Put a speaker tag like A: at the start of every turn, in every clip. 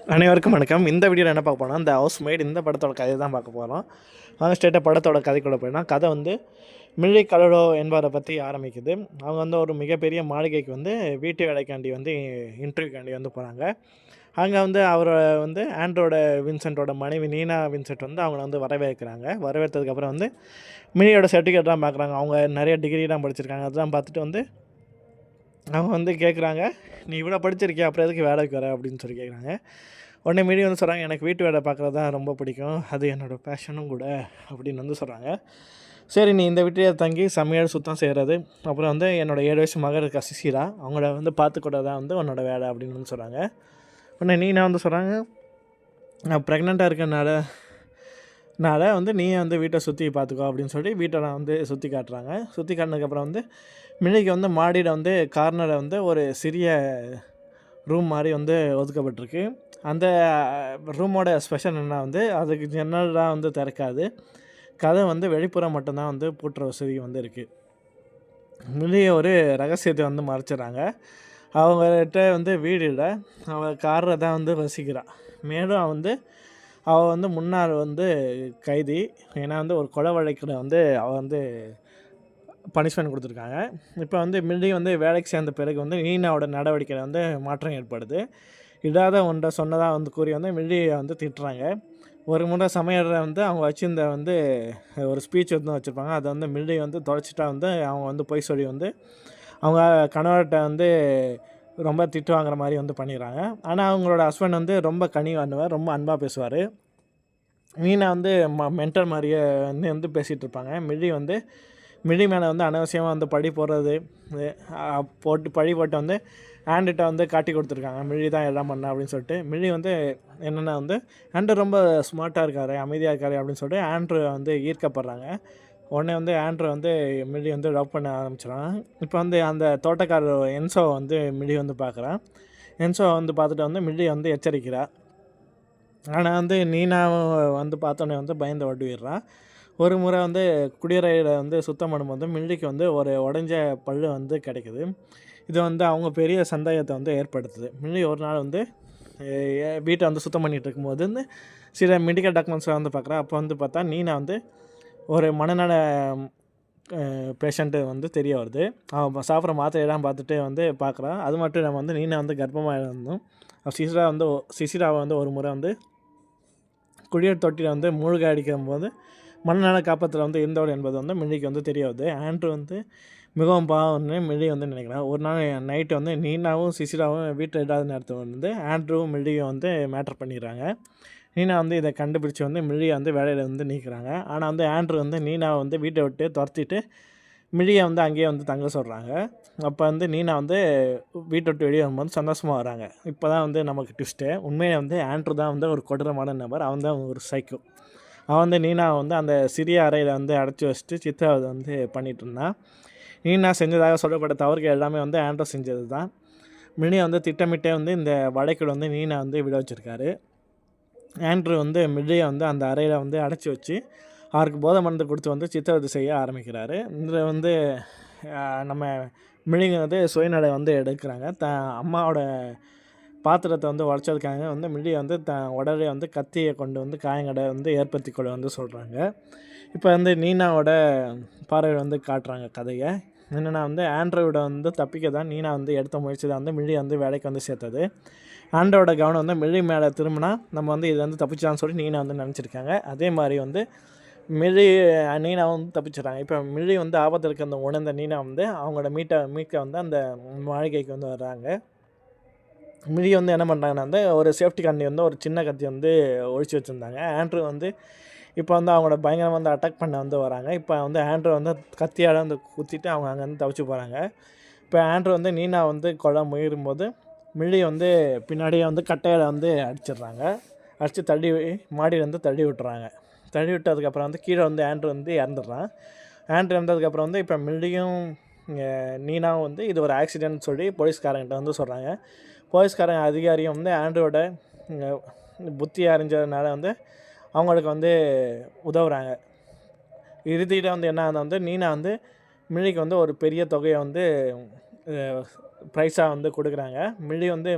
A: அனைவருக்கும் வணக்கம். இந்த வீடியோவில் என்ன பார்க்க போனால், இந்த ஹவுஸ்மேட் இந்த படத்தோட கதை தான் பார்க்க போகிறோம். வாங்க ஸ்ட்ரெயிட்டாக படத்தோட கதைக்குள்ளே போயிடலாம். கதை வந்து மில்லி கலடோ என்பவரை பற்றி ஆரம்பிக்குது. அவங்க வந்து ஒரு மிகப்பெரிய மாளிகைக்கு வந்து வீட்டு வேலைக்காண்டி வந்து இன்டர்வியூக்காண்டி வந்து போகிறாங்க. அங்கே வந்து அவரை வந்து ஆண்ட்ரோட வின்சென்ட்டோட மனைவி நீனா வின்சென்ட் வந்து அவங்கள வந்து வரவேற்கிறாங்க. வரவேற்றதுக்கப்புறம் வந்து மில்லியோட சர்டிஃபிகேட்லாம் பார்க்குறாங்க. அவங்க நிறைய டிகிரிலாம் படிச்சிருக்காங்க. அதெல்லாம் பார்த்துட்டு வந்து அவங்க வந்து கேட்குறாங்க, "நீ இவ்வளோ படிச்சிருக்கியா, அப்புறம் எதுக்கு வேலைக்கு வர?" அப்படின்னு சொல்லி கேட்குறாங்க. உடனே மீறி வந்து சொல்கிறாங்க, "எனக்கு வீட்டு வேலை பார்க்குறது தான் ரொம்ப பிடிக்கும். அது என்னோடய பேஷனும் கூட." அப்படின்னு வந்து சொல்கிறாங்க. "சரி, நீ இந்த வீட்டிலே தங்கி சமையல் சுத்தம் செய்கிறது, அப்புறம் வந்து என்னோடய 7 வயசு மகள் இருக்கா சிசிரா, அவங்கள வந்து பார்த்துக்கூட தான் வந்து உன்னோட வேலை." அப்படின்னு வந்து சொல்கிறாங்க. உடனே நீனா வந்து சொல்கிறாங்க, "நான் ப்ரெக்னெண்ட்டாக இருக்கனால வந்து நீயே வந்து வீட்டை சுற்றி பார்த்துக்கோ." அப்படின்னு சொல்லி வீட்டை நான் வந்து சுற்றி காட்டுறாங்க. சுற்றி காட்டினதுக்கப்புறம் வந்து மில்லிக்கு வந்து மாடியில் வந்து கார்னரில் வந்து ஒரு சிறிய ரூம் மாதிரி வந்து ஒதுக்கப்பட்டிருக்கு. அந்த ரூமோட ஸ்பெஷல் என்னென்னா வந்து அதுக்கு ஜன்னல்லாம் வந்து திறக்காது. கதவு வந்து வெளிப்புறம் மட்டும்தான் வந்து பூட்டுற வசதி வந்து இருக்குது. மில்லிய ஒரு ரகசியத்தை வந்து மறைச்சிட்றாங்க. அவங்ககிட்ட வந்து வீடு இல்லை, அவள் காரில் தான் வந்து வசிக்கிறாள். மேலும் அவள் வந்து முன்னாள் வந்து கைதி. ஏன்னா வந்து ஒரு கொலை வழக்கில் வந்து அவள் வந்து பனிஷ்மெண்ட் கொடுத்துருக்காங்க. இப்போ வந்து மில்லி வந்து வேலைக்கு சேர்ந்த பிறகு வந்து நீனாவோட நடவடிக்கையில் வந்து மாற்றம் ஏற்படுது. இடாத ஒன்றை சொன்னதாக வந்து கூறி வந்து மில்லியை வந்து திட்டுறாங்க. ஒரு முறை சமையலில் வந்து அவங்க வச்சுருந்த வந்து ஒரு ஸ்பீச் வந்து வச்சுருப்பாங்க. அதை வந்து மில்லி வந்து தொலைச்சிட்டா வந்து அவங்க வந்து பொய் சொல்லி வந்து அவங்க கணவர்கிட்ட வந்து ரொம்ப திட்டு வாங்குற மாதிரி வந்து பண்ணிடுறாங்க. ஆனால் அவங்களோட ஹஸ்பண்ட் வந்து ரொம்ப கனிவானவர், ரொம்ப அன்பாக பேசுவார். மீனா வந்து மென்டல் மாதிரியே வந்து பேசிகிட்டு இருப்பாங்க. மில்லி மேலே வந்து அனாவசியமாக வந்து பழி போடுறது, பழி போட்டு வந்து ஆண்ட்கிட்ட வந்து காட்டி கொடுத்துருக்காங்க. மில்லி தான் எல்லாம் பண்ணா அப்படின்னு சொல்லிட்டு. மில்லி வந்து என்னென்னா வந்து ஆண்ட்ரு ரொம்ப ஸ்மார்ட்டாக இருக்கார், அமைதியாக இருக்கார் அப்படின்னு சொல்லிட்டு ஆண்ட்ரு வந்து ஈர்க்கப்படுறாங்க. உடனே வந்து ஆண்ட்ரு வந்து மில்லி வந்து லவ் பண்ண ஆரம்பிச்சிடுறான். இப்போ வந்து அந்த தோட்டக்காரர் என்சோ வந்து மில்லி வந்து பார்க்குறான். என்சோ வந்து பார்த்துட்டு வந்து மில்லி வந்து எச்சரிக்கிறாள். ஆனால் வந்து நீனாவும் வந்து பார்த்தோன்னே வந்து பயந்து ஓடிடுறான். ஒரு முறை வந்து குடியறையில் வந்து சுத்தம் பண்ணும்போது மில்லிக்கு வந்து ஒரு உடஞ்ச பல்லு வந்து கிடைக்குது. இது வந்து அவங்க பெரிய சந்தேகத்தை வந்து ஏற்படுத்துது. மில்லி ஒரு நாள் வந்து வீட்டை வந்து சுத்தம் பண்ணிகிட்டு இருக்கும்போது வந்து சில மெடிக்கல் டாக்குமெண்ட்ஸை வந்து பார்க்குறேன். அப்போ வந்து பார்த்தா நீனா வந்து ஒரு மனநல பேஷண்ட்டு வந்து தெரிய வருது. அவன் சாப்பிட்ற மாத்திரையெல்லாம் பார்த்துட்டு வந்து பார்க்குறான். அது மட்டும் இல்லாமல் வந்து நீனா வந்து கர்ப்பமாக இருந்தோம். சிசிராவை வந்து ஒரு முறை வந்து குடியர் தொட்டியில் வந்து மூழ்க அடிக்கும்போது மனநல காப்பத்தில் வந்து இருந்தவள் என்பது வந்து மில்லிக்கு வந்து தெரிய வருது. ஆண்ட்ரு வந்து மிகவும் பாவம்னு மில்லி வந்து நினைக்கிறான். ஒரு நாள் நைட்டு வந்து நீனாவும் சிசிராவும் வீட்டில் இல்லாத நேரத்தில் வந்து ஆண்ட்ருவும் மில்லியும் வந்து மேட்ரு பண்ணிடுறாங்க. நீனா வந்து இதை கண்டுபிடிச்சி வந்து மில்லியை வந்து வேலையில் வந்து நீக்கிறாங்க. ஆனால் வந்து ஆண்ட்ரு வந்து நீனாவை வந்து வீட்டை விட்டு துரத்திட்டு மில்லியை வந்து அங்கேயே வந்து தங்க சொல்கிறாங்க. அப்போ வந்து நீனா வந்து வீட்டை விட்டு வெளியே வரும்போது சந்தோஷமாக வராங்க. இப்போ தான் வந்து நமக்கு ட்விஸ்ட்டு. உண்மையிலே வந்து ஆண்ட்ரு தான் வந்து ஒரு கொடூரமான நபர். அவன் தான் ஒரு சைக்கோ. அவன் வந்து நீனாவை வந்து அந்த சிறிய அறையில் வந்து அடைச்சி வச்சுட்டு சித்ராவை வந்து பண்ணிகிட்டு இருந்தான். நீனா செஞ்சதாக சொல்லப்பட்ட தவறுகள் எல்லாமே வந்து ஆண்ட்ரு செஞ்சது தான். மில்லியை வந்து திட்டமிட்டே வந்து இந்த வழக்கில் வந்து நீனா வந்து விட வச்சுருக்காரு. ஆண்ட்ரு வந்து மில்லியை வந்து அந்த அறையில் வந்து அடைச்சி வச்சு அவருக்கு போதை மருந்து கொடுத்து வந்து சித்திரவதை செய்ய ஆரம்பிக்கிறாரு. இதில் வந்து நம்ம மில்லிங்க வந்து சுயநலை வந்து எடுக்கிறாங்க. அம்மாவோட பாத்திரத்தை வந்து உடச்சதுக்காக வந்து மில்லியை வந்து உடலே வந்து கத்தியை கொண்டு வந்து காயங்களை வந்து ஏற்படுத்தி கொள்ள வந்து சொல்கிறாங்க. இப்போ வந்து நீனாவோட பார்வை வந்து காட்டுறாங்க கதையை. என்னென்னா வந்து ஆண்ட்ரோட வந்து தப்பிக்க தான் நீனா வந்து எடுத்த முயற்சி தான் வந்து மில்லி வந்து வேலைக்கு வந்து சேர்த்தது. ஆண்ட்ரோட கவனம் வந்து மில்லி மேலே திரும்பினா நம்ம வந்து இது வந்து தப்பிச்சான்னு சொல்லி நீனா வந்து நினச்சிருக்காங்க. அதே மாதிரி வந்து நீனா வந்து தப்பிச்சிடுறாங்க. இப்போ மில்லி வந்து ஆபத்தில் இருக்க அந்த உணர்ந்த நீனா வந்து அவங்களோட மீட்க வந்து அந்த மாளிகைக்கு வந்து வர்றாங்க. மில்லி வந்து என்ன பண்ணுறாங்கன்னா வந்து ஒரு சேஃப்டி கண்ணி வந்து ஒரு சின்ன கத்தி வந்து ஒழிச்சு வச்சுருந்தாங்க. ஆண்ட்ரு வந்து இப்போ வந்து அவங்களோட பயங்கரம் வந்து அட்டாக் பண்ண வந்து வராங்க. இப்போ வந்து ஆண்ட்ரு வந்து கத்தியால் வந்து குத்திட்டு அவங்க அங்கேருந்து தப்பிச்சு போகிறாங்க. இப்போ ஆண்ட்ரு வந்து நீனா வந்து கொலை முயலும்போது மில்லி வந்து பின்னாடியே வந்து கட்டையில் வந்து அடிச்சிடுறாங்க. அடித்து மாடியிலேருந்து தள்ளி விட்டுறாங்க. தள்ளி விட்டதுக்கப்புறம் வந்து கீழே வந்து ஆண்ட்ரு வந்து இறந்துடுறான். ஆண்ட்ரு இறந்ததுக்கப்புறம் வந்து இப்போ மில்லியும் நீனாவும் வந்து இது ஒரு ஆக்சிடென்ட் சொல்லி போலீஸ்காரங்கிட்ட வந்து சொல்கிறாங்க. போலீஸ்காரங்க அதிகாரியும் வந்து ஆண்ட்ரோட புத்தி அறிஞ்சதுனால வந்து அவங்களுக்கு வந்து உதவுறாங்க. இறுதியில் வந்து என்ன ஆகுது வந்து நீனா வந்து மில்லிக்கு வந்து ஒரு பெரிய தொகையை வந்து ப்ரைஸாக வந்து கொடுக்குறாங்க. மில்லி வந்து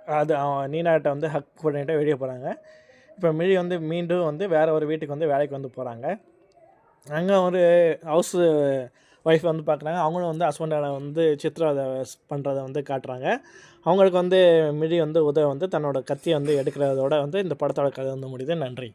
A: அது நீனாட்ட வந்து ஹக் பண்ணிட்டு வெளியே போகிறாங்க. இப்போ மிழி வந்து மீண்டும் வந்து வேறு ஒரு வீட்டுக்கு வந்து வேலைக்கு வந்து போகிறாங்க. அங்கே ஒரு ஹவுஸ் ஒய்ஃப் வந்து பார்க்குறாங்க. அவங்களும் வந்து ஹஸ்பண்டால வந்து சித்திரவதை பண்ணுறத வந்து காட்டுறாங்க. அவங்களுக்கு வந்து மிழி வந்து உதவ வந்து தன்னோட கத்தியை வந்து எடுக்கிறதோட வந்து இந்த படத்தோட கதை வந்து முடியுது. நன்றி.